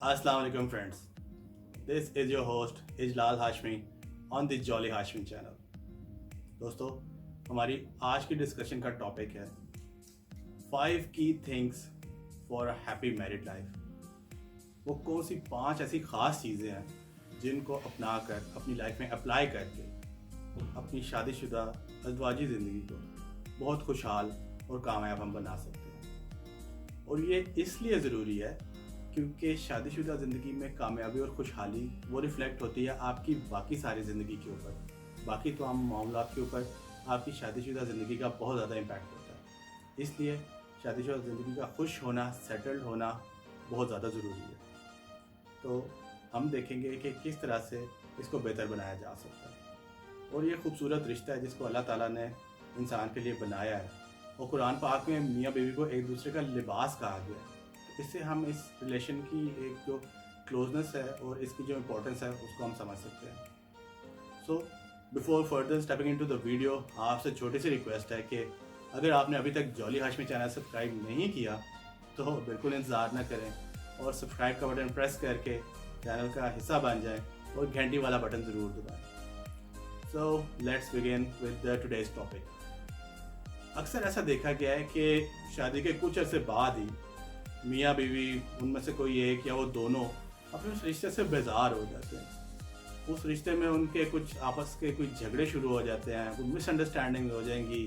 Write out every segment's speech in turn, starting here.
Assalamu alaikum friends. This is your host Ijlal Hashmi on the Jolly Hashmi channel. दोस्तों हमारी आज की discussion का टॉपिक है 5 key things for a happy married life. वो कौन सी 5 ऐसी ख़ास चीज़ें हैं जिनको अपना कर अपनी लाइफ में अप्लाई करके अपनी शादीशुदा अज़वाजी ज़िंदगी को बहुत खुशहाल और कामयाब हम बना सकते हैं. और ये इसलिए ज़रूरी है क्योंकि शादीशुदा ज़िंदगी में कामयाबी और खुशहाली वो रिफ़्लेक्ट होती है आपकी बाकी सारी ज़िंदगी के ऊपर. बाकी तो आम मामलात के ऊपर आपकी शादीशुदा ज़िंदगी का बहुत ज़्यादा इम्पैक्ट होता है. इसलिए शादीशुदा ज़िंदगी का खुश होना, सेटल्ड होना बहुत ज़्यादा ज़रूरी है. तो हम देखेंगे कि किस तरह से इसको बेहतर बनाया जा सकता है. और ये खूबसूरत रिश्ता है जिसको अल्लाह ताला ने इंसान के लिए बनाया है. और कुरान पाक में मियाँ बीवी को एक दूसरे का लिबास कहा गया है. तो इससे हम इस रिलेशन की एक जो क्लोजनेस है और इसकी जो इम्पोर्टेंस है उसको हम समझ सकते हैं. So before further stepping into the video, आपसे छोटी सी रिक्वेस्ट है कि अगर आपने अभी तक जॉली हाशमी चैनल सब्सक्राइब नहीं किया तो बिल्कुल इंतज़ार ना करें और सब्सक्राइब का बटन प्रेस करके चैनल का हिस्सा बन जाएं और घंटी वाला बटन ज़रूर दबाएं. So let's begin with the today's topic. अक्सर ऐसा देखा गया है कि शादी के कुछ अरसे बाद ही मियाँ बीवी उनमें से कोई एक या वो दोनों अपने उस रिश्ते से बेजार हो जाते हैं. उस रिश्ते में उनके कुछ आपस के कोई झगड़े शुरू हो जाते हैं, कोई मिसअंडरस्टैंडिंग हो जाएंगी,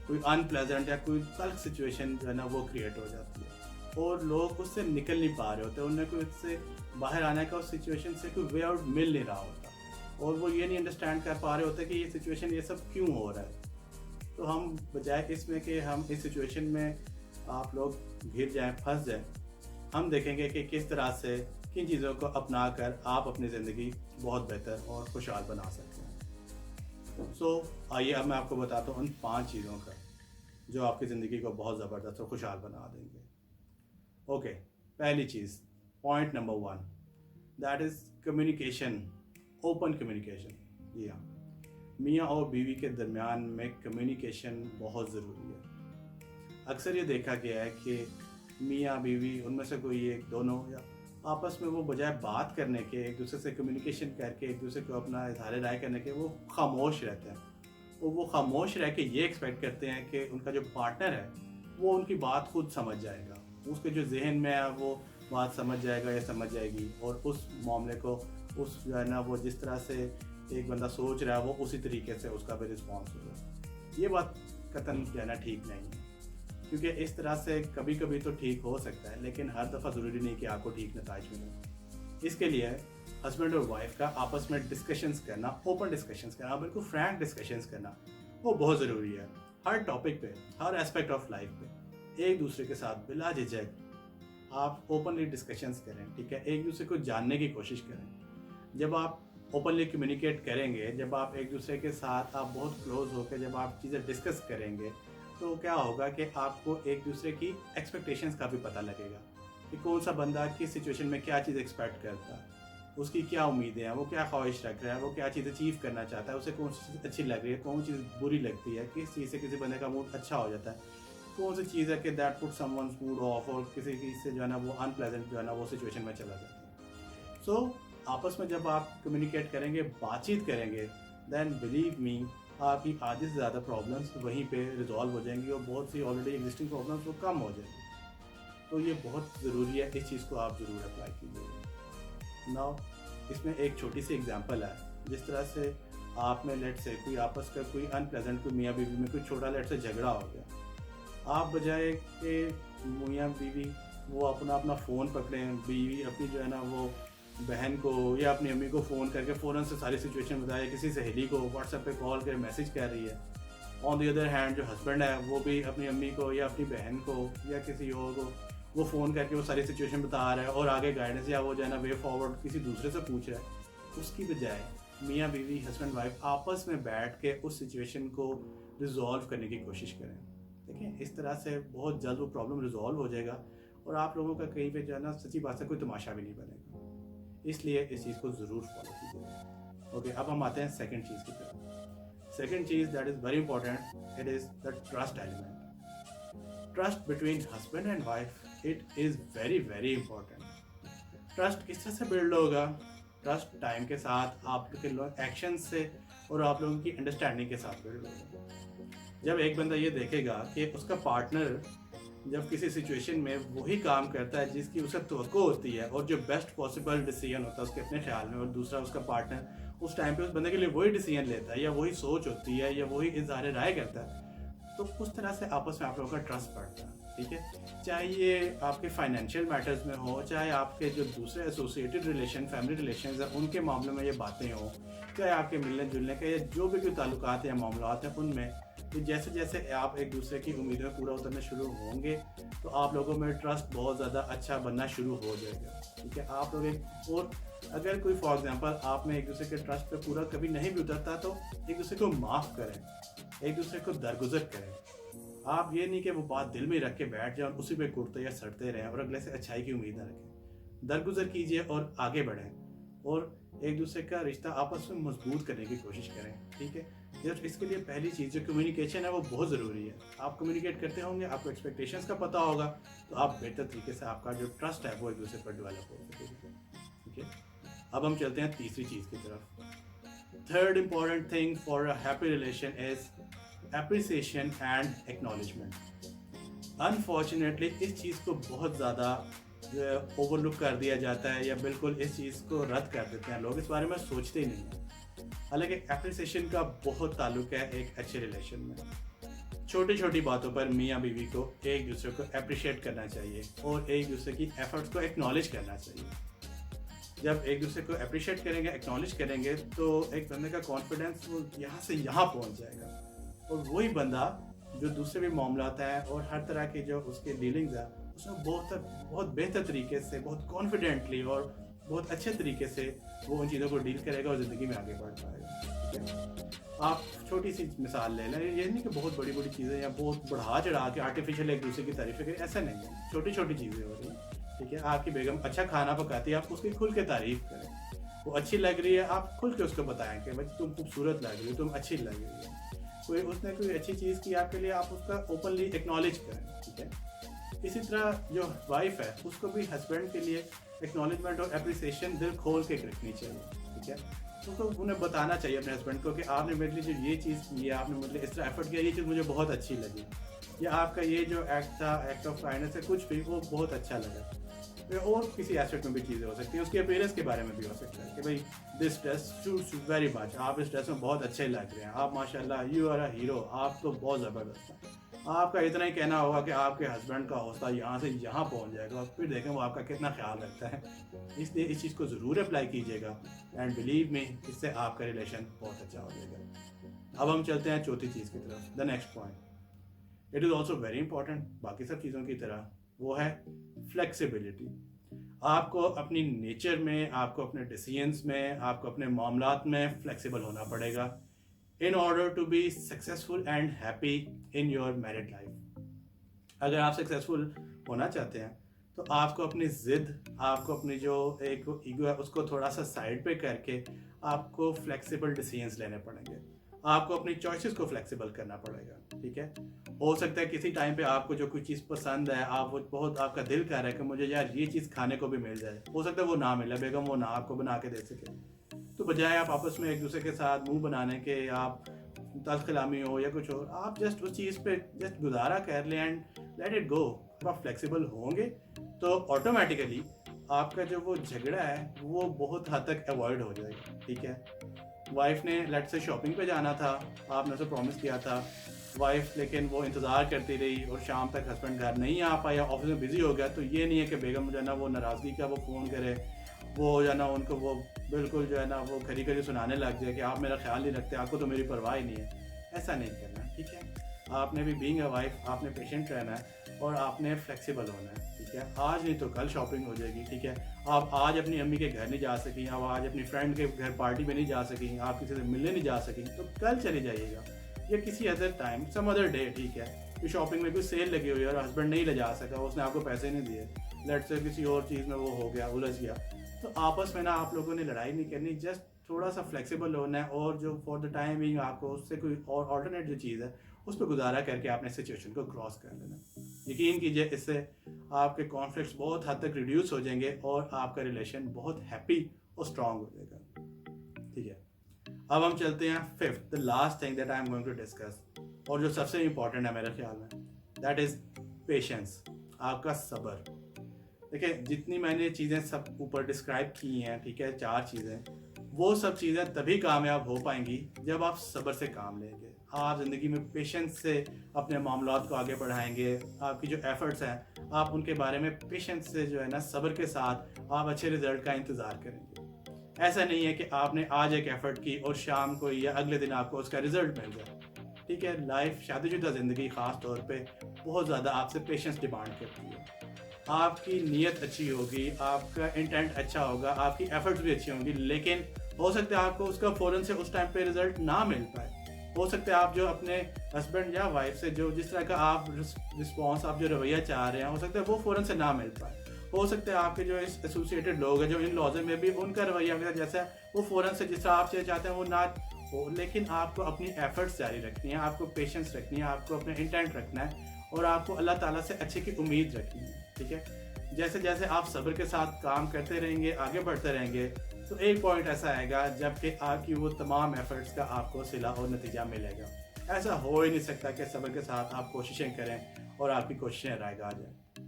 कोई अनप्लेजेंट या कोई गलत सिचुएशन जो है ना वो क्रिएट हो जाती है और लोग उससे निकल नहीं पा रहे होते. उन्हें कोई उससे बाहर आने का उस सिचुएशन से कोई वे आउट मिल नहीं रहा होता और वो ये नहीं अंडरस्टैंड कर पा रहे होते कि ये सिचुएशन ये सब क्यों हो रहा है. तो हम बजाय इसमें कि हम इस सिचुएशन में आप लोग घिर जाएं, फंस जाएं, हम देखेंगे कि किस तरह से किन चीज़ों को अपना कर आप अपनी ज़िंदगी बहुत बेहतर और खुशहाल बना सकते हैं. सो आइए अब मैं आपको बताता हूँ उन 5 चीज़ों का जो आपकी ज़िंदगी को बहुत ज़बरदस्त और खुशहाल बना देंगे. ओके, पहली चीज़, point number 1, that is communication, open communication. जी हाँ, मियाँ और बीवी के दरमियान में कम्युनिकेशन बहुत ज़रूरी है. अक्सर ये देखा गया है कि मियाँ बीवी उनमें से कोई एक, दोनों या आपस में वो बजाय बात करने के, एक दूसरे से कम्युनिकेशन करके एक दूसरे को अपना इजहार राय करने के, वो खामोश रहते हैं. वो खामोश रह के ये एक्सपेक्ट करते हैं कि उनका जो पार्टनर है वो उनकी बात खुद समझ जाएगा, उसके जो जहन में है वो बात समझ जाएगा या समझ जाएगी और उस मामले को, उस जो है ना वो जिस तरह से एक बंदा सोच रहा है वो उसी तरीके से उसका भी रिस्पॉन्स होगा. ये बात कतन कहना ठीक नहीं है क्योंकि इस तरह से कभी कभी तो ठीक हो सकता है लेकिन हर दफ़ा ज़रूरी नहीं कि आपको ठीक नताइज मिले. इसके लिए हस्बैंड और वाइफ का आपस में डिस्कशंस करना, ओपन डिस्कशंस करना, बिल्कुल फ्रैंक डिस्कशंस करना वो बहुत ज़रूरी है. हर टॉपिक पे, हर एस्पेक्ट ऑफ लाइफ पे एक दूसरे के साथ बिला झिझक आप ओपनली डिस्कशंस करें. ठीक है, एक दूसरे को जानने की कोशिश करें. जब आप ओपनली कम्युनिकेट करेंगे, जब आप एक दूसरे के साथ आप बहुत क्लोज होकर जब आप चीज़ें डिस्कस करेंगे तो क्या होगा कि आपको एक दूसरे की एक्सपेक्टेशंस का भी पता लगेगा कि कौन सा बंदा किस सिचुएशन में क्या चीज़ एक्सपेक्ट करता है, उसकी क्या उम्मीदें हैं, वो क्या ख्वाहिश रख रहा है, वो क्या चीज़ अचीव करना चाहता है, उसे कौन सी चीज़ अच्छी लग रही है, कौन चीज़ बुरी लगती है, किस चीज़ से किसी बंदे का मूड अच्छा हो जाता है, कौन सी चीज़ है कि that put someone's mood off और किसी की से जो है ना वो अनप्लेजेंट जो है ना वो सिचुएशन में चला जाता है. सो आपस में जब आप कम्युनिकेट करेंगे, बातचीत करेंगे, देन बिलीव मी आपकी आधे से ज़्यादा प्रॉब्लम्स वहीं पे रिजॉल्व हो जाएंगी और बहुत सी ऑलरेडी एग्जिस्टिंग प्रॉब्लम्स वो कम हो जाएंगी. तो ये बहुत ज़रूरी है, इस चीज़ को आप ज़रूर अप्लाई कीजिएगा. नाउ इसमें एक छोटी सी एग्जांपल है. जिस तरह से आप में लेट से कोई आपस का कोई अनप्लेजेंट, कोई मियाँ बीवी में कोई छोटा लेट से झगड़ा हो गया, आप बजाय कि मियाँ बीवी वो अपना अपना फ़ोन पकड़ें, बीवी अपनी जो है ना वो बहन को या अपनी अम्मी को फ़ोन करके फ़ौरन से सारी सिचुएशन बताए, किसी सहेली को व्हाट्सएप पे कॉल कर मैसेज कर रही है. ऑन द अदर हैंड जो हस्बैंड है वो भी अपनी अम्मी को या अपनी बहन को या किसी और को वो फ़ोन करके वो सारी सिचुएशन बता रहा है और आगे गाइडेंस या वो जो है ना वे फॉरवर्ड किसी दूसरे से पूछ रहा है. उसकी बजाय मियाँ बीवी, हस्बैंड वाइफ आपस में बैठ के उस सिचुएशन को रिजॉल्व करने की कोशिश करें. देखिए, इस तरह से बहुत जल्द वो प्रॉब्लम रिजॉल्व हो जाएगा और आप लोगों का कहीं पे जो है ना सच्ची बात से कोई तमाशा भी नहीं बनेगा. इसलिए इस चीज़ को ज़रूर फॉलो कीजिए. ओके, अब हम आते हैं सेकंड चीज़ की तरफ. Second cheese that is very important, it is the trust element. Trust between husband and wife, it is very very important. Trust किस तरह से बिल्ड होगा? ट्रस्ट टाइम के साथ आपके लोग एक्शन से और आप लोगों की अंडरस्टैंडिंग के साथ बिल्ड होगा। जब एक बंदा ये देखेगा कि उसका पार्टनर जब किसी सिचुएशन में वही काम करता है जिसकी उसे तवक्को होती है और जो बेस्ट पॉसिबल डिसीजन होता है उसके अपने ख्याल में, और दूसरा उसका पार्टनर उस टाइम पे उस बंदे के लिए वही डिसीजन लेता है या वही सोच होती है या वही इजहार राय करता है, तो उस तरह से आपस में आप लोगों का ट्रस्ट बढ़ता है। ठीक है, चाहे ये आपके फाइनेंशियल मैटर्स में हो, चाहे आपके जो दूसरे एसोसिएटेड रिलेशन, फैमिली रिलेशन है उनके मामले में ये बातें हों, चाहे आपके मिलने जुलने के या जो भी कोई ताल्लुकात या मामलात हैं उनमें, तो जैसे जैसे आप एक दूसरे की उम्मीदें पूरा उतरना शुरू होंगे तो आप लोगों में ट्रस्ट बहुत ज़्यादा अच्छा बनना शुरू हो जाएगा। ठीक है, आप लोग एक, और अगर कोई फॉर एग्जांपल आप में एक दूसरे के ट्रस्ट पे पूरा कभी नहीं भी उतरता तो एक दूसरे को माफ़ करें, एक दूसरे को दरगुजर करें। आप ये नहीं कि वो बात दिल में रख के बैठ जाए और उसी पे कुटते या सड़ते रहें और अगले से अच्छाई की उम्मीद ना रखें। दरगुजर कीजिए और आगे बढ़ें और एक दूसरे का रिश्ता आपस में मजबूत करने की कोशिश करें। ठीक है, जब इसके लिए पहली चीज़ जो कम्युनिकेशन है वो बहुत ज़रूरी है। आप कम्युनिकेट करते होंगे, आपको एक्सपेक्टेशंस का पता होगा, तो आप बेहतर तरीके से आपका जो ट्रस्ट है वो एक दूसरे पर डेवलप हो सकेगा। ठीक है, अब हम चलते हैं तीसरी चीज़ की तरफ। Third important thing for a happy relation is appreciation and acknowledgement. Unfortunately इस चीज़ को बहुत ज़्यादा ओवरलुक कर दिया जाता है या बिल्कुल इस चीज़ को रद्द कर देते हैं लोग, इस बारे में सोचते ही नहीं हैं। हालांकि एप्रिसिएशन का बहुत ताल्लुक है एक अच्छे रिलेशन में। छोटी छोटी बातों पर मियाँ बीवी को एक दूसरे को अप्रिशिएट करना चाहिए और एक दूसरे की एफर्ट्स को एक्नॉलेज करना चाहिए। जब एक दूसरे को अप्रिशिएट करेंगे, एक्नॉलेज करेंगे, तो एक बंदे का कॉन्फिडेंस वो यहाँ से यहाँ पहुँच जाएगा और वही बंदा जो दूसरे भी मामलात हैं और हर तरह के जो उसके डीलिंग्स हैं उसमें बहुत बेहतर तरीके से, बहुत कॉन्फिडेंटली और बहुत अच्छे तरीके से वो उन चीज़ों को डील करेगा और ज़िंदगी में आगे बढ़ पाएगा। ठीक है, आप छोटी सी मिसाल ले लें, ये नहीं कि बहुत बड़ी बड़ी चीज़ें या बहुत बढ़ा चढ़ा के आर्टिफिशियल एक दूसरे की तारीफ़ करें, ऐसा नहीं है। छोटी छोटी चीज़ें हो रही हैं। ठीक है, आपकी बेगम अच्छा खाना पकाती है, आप उसकी खुल के तारीफ़ करें। वो अच्छी लग रही है, आप खुल के उसको बताएं कि भाई तुम खूबसूरत लग रही हो, तुम अच्छी लग रही है। उसने कोई अच्छी चीज़ की आपके लिए, आप उसका ओपनली एक्नॉलेज करें। ठीक है, इसी तरह जो वाइफ है उसको भी हस्बैंड के लिए एक्नॉलेजमेंट और अप्रिसिएशन दिल खोल के रखनी चाहिए। ठीक है, उसको उन्हें बताना चाहिए अपने हस्बैंड को कि आपने मेरे लिए जो ये चीज़ की है, आपने मेरे लिए इस तरह एफर्ट किया, ये चीज़ मुझे बहुत अच्छी लगी, या आपका ये जो एक्ट था, एक्ट ऑफ काइंडनेस है, कुछ भी वो बहुत अच्छा लगा। और किसी एस्पेक्ट में भी चीज़ें हो सकती है, उसके अपीयरेंस के बारे में भी हो सकता है कि भाई this dress suits very much, आप इस ड्रेस में बहुत अच्छे लग रहे हैं, आप माशाल्लाह यू आर अ हीरो, आप तो बहुत ज़बरदस्त हैं। आपका इतना ही कहना होगा कि आपके हस्बैंड का हौसला यहाँ से यहाँ पहुँच जाएगा, फिर देखें वो आपका कितना ख्याल रखता है। इसलिए इस चीज़ को ज़रूर अप्लाई कीजिएगा एंड बिलीव मी, इससे आपका रिलेशन बहुत अच्छा हो जाएगा। अब हम चलते हैं चौथी चीज़ की तरफ, the next point. It is also very important बाकी सब चीज़ों की तरह, वो है फ्लेक्सिबिलिटी। आपको अपनी नेचर में, आपको अपने डिसीजंस में, आपको अपने मामलात में फ्लेक्सिबल होना पड़ेगा in order to be successful and happy in your married life। अगर आप सक्सेसफुल होना चाहते हैं तो आपको अपनी ज़िद, आपको अपनी जो एक ईगो है उसको थोड़ा सा साइड पे करके आपको फ्लेक्सिबल डिसीजंस लेने पड़ेंगे। आपको अपनी चॉइसेस को फ्लेक्सिबल करना पड़ेगा। ठीक है, हो सकता है किसी टाइम पे आपको जो कोई चीज़ पसंद है, आप वो बहुत आपका दिल कर रहा है कि मुझे यार ये चीज़ खाने को भी मिल जाए, हो सकता है वो ना मिले, बेगम वो ना आपको बना के दे सके, तो बजाय आप आपस में एक दूसरे के साथ मुंह बनाने के, आप तल्ख कलामी हो या कुछ हो, आप जस्ट उस चीज़ पे जस्ट गुजारा कर लें एंड लेट इट गो। आप फ्लेक्सिबल होंगे तो ऑटोमेटिकली आपका जो वो झगड़ा है वो बहुत हद तक अवॉइड हो जाएगा। ठीक है, वाइफ ने लेट से शॉपिंग पे जाना था, आपने उसे प्रॉमिस किया था, वाइफ लेकिन वो इंतज़ार करती रही और शाम तक हस्बैंड घर नहीं आ पाया, ऑफिस में बिजी हो गया, तो ये नहीं है कि बेगम जो है ना वो नाराज़गी का वो फ़ोन करे, वो जो है ना उनको वो बिल्कुल जो है ना वो खरी खरी सुनाने लग जाए कि आप मेरा ख्याल नहीं रखते, आपको तो मेरी परवाह ही नहीं है। ऐसा नहीं करना। ठीक है, आपने भी बीइंग अ वाइफ आपने पेशेंट रहना है और आपने फ्लेक्सिबल होना है। ठीक है, आज नहीं तो कल शॉपिंग हो जाएगी। ठीक है, आप आज अपनी अम्मी के घर नहीं जा सकी, आप आज अपनी फ्रेंड के घर पार्टी में नहीं जा सकी, आप किसी से मिलने नहीं जा सकी, तो कल चली जाइएगा या किसी other time, some other day. ठीक है, कि शॉपिंग में कोई सेल लगी हुई है और हस्बैंड नहीं ले जा सका, उसने आपको पैसे नहीं दिए, लेट से किसी और चीज़ में वो हो गया, उलझ गया, तो आपस में ना आप लोगों ने लड़ाई नहीं करनी, जस्ट थोड़ा सा फ्लेक्सिबल होना है और जो फॉर द टाइम बिंग आपको उससे कोई और ऑल्टरनेट जो चीज़ है उस पर गुजारा करके आपने सिचुएशन को क्रॉस कर लेना। यकीन कीजिए इससे आपके कॉन्फ्लिक्ट्स बहुत हद तक रिड्यूस हो जाएंगे और आपका रिलेशन बहुत हैप्पी और स्ट्रांग हो जाएगा। ठीक है, अब हम चलते हैं fifth, the last thing that I am going to discuss, और जो सबसे इंपॉर्टेंट है मेरे ख्याल में, दैट इज़ पेशेंस, आपका सब्र। देखिए जितनी मैंने चीज़ें सब ऊपर डिस्क्राइब की हैं, ठीक है, 4 चीज़ें, वो सब चीज़ें तभी कामयाब हो पाएंगी जब आप सब्र से काम लेंगे। आप ज़िंदगी में पेशेंस से अपने मामलात को आगे बढ़ाएंगे। आपकी जो एफ़र्ट्स हैं आप उनके बारे में पेशेंस से जो है ना, सब्र के साथ आप अच्छे रिजल्ट का इंतज़ार करेंगे। ऐसा नहीं है कि आपने आज एक एफ़र्ट की और शाम को या अगले दिन आपको उसका रिजल्ट मिल जाए। ठीक है, लाइफ, शादीशुदा ज़िंदगी ख़ास तौर पे बहुत ज़्यादा आपसे पेशेंस डिमांड करती है। आपकी नीयत अच्छी होगी, आपका इंटेंट अच्छा होगा, आपकी एफ़र्ट्स भी अच्छी होंगी, लेकिन हो सकता है आपको उसका फ़ौरन से उस टाइम पे रिज़ल्ट ना मिल पाए। हो सकता है आप जो अपने हस्बैंड या वाइफ से जो जिस तरह का आप रिस्पॉन्स, आप जो रवैया चाह रहे हैं, हो सकता है वो फ़ौरन से ना मिल पाए। हो सकता है आपके जो एसोसिएटेड लोग हैं, जो इन लॉज़ में भी, उनका रवैया जैसा वो फ़ौरन से जिस तरह आप चाहते हैं वो ना हो, लेकिन आपको अपनी एफ़र्ट्स जारी रखनी है, आपको पेशेंस रखनी है, आपको अपना इंटेंट रखना है और आपको अल्लाह ताला से अच्छे की उम्मीद रखनी है। ठीक है, जैसे जैसे आप सब्र के साथ काम करते रहेंगे, आगे बढ़ते रहेंगे, तो एक पॉइंट ऐसा आएगा जबकि आपकी वो तमाम एफर्ट्स का आपको सिला और नतीजा मिलेगा। ऐसा हो ही नहीं सकता कि सब्र के साथ आप कोशिशें करें और आपकी कोशिशें रायगा आ जाएं।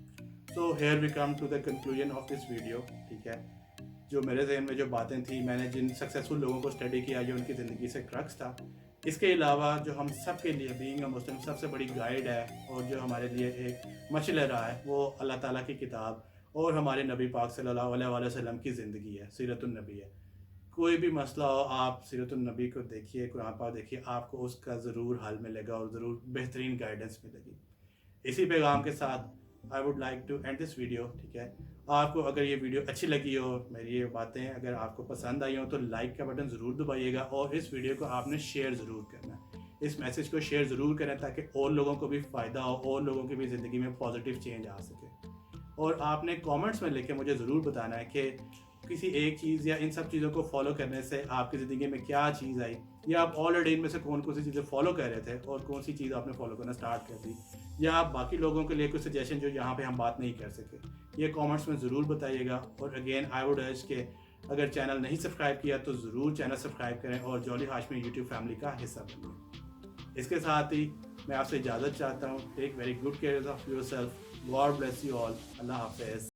So here we come to the conclusion of this video. ठीक है, जो मेरे जहन में जो बातें थी, मैंने जिन सक्सेसफुल लोगों को स्टडी किया, जो उनकी ज़िंदगी से क्रक्स था, इसके अलावा जो हम सब के लिए बीइंग अ मुस्लिम सबसे बड़ी गाइड है और जो हमारे लिए एक मशअला रहा है, वो अल्लाह ताला की किताब और हमारे नबी पाक सल्लल्लाहु अलैहि वसल्लम की ज़िंदगी है, सीरतुन नबी है। कोई भी मसला हो, आप सीरतुन नबी को देखिए, कुरान पाक देखिए, आपको उसका ज़रूर हल मिलेगा और ज़रूर बेहतरीन गाइडेंस मिलेगी। इसी पैगाम के साथ I would like to end this video. ठीक है, आपको अगर ये वीडियो अच्छी लगी हो, मेरी ये बातें अगर आपको पसंद आई हो, तो लाइक का बटन ज़रूर दबाइएगा और इस वीडियो को आपने शेयर ज़रूर करना है। इस मैसेज को शेयर ज़रूर करें ताकि और लोगों को भी फ़ायदा हो, और लोगों की भी ज़िंदगी में पॉजिटिव चेंज आ सके। और आपने कमेंट्स में लिख के मुझे ज़रूर बताना है कि किसी एक चीज़ या इन सब चीज़ों को फॉलो करने से आपकी ज़िंदगी में क्या चीज़ आई, या आप ऑलरेडी इनमें से कौन कौन सी चीज़ें फॉलो कर रहे थे और कौन सी चीज़ आपने फॉलो करना स्टार्ट कर दी, या आप बाकी लोगों के लिए कुछ सजेशन जो यहाँ पे हम बात नहीं कर सके, ये कमेंट्स में ज़रूर बताइएगा। और अगेन आई वुड अर्ज के अगर चैनल नहीं सब्सक्राइब किया तो ज़रूर चैनल सब्सक्राइब करें और जॉली हाशमी यूट्यूब फैमिली का हिस्सा बनिए। इसके साथ ही मैं आपसे इजाज़त चाहता हूँ। Take very good care of yourself. God bless you all. Allah हाफिज़।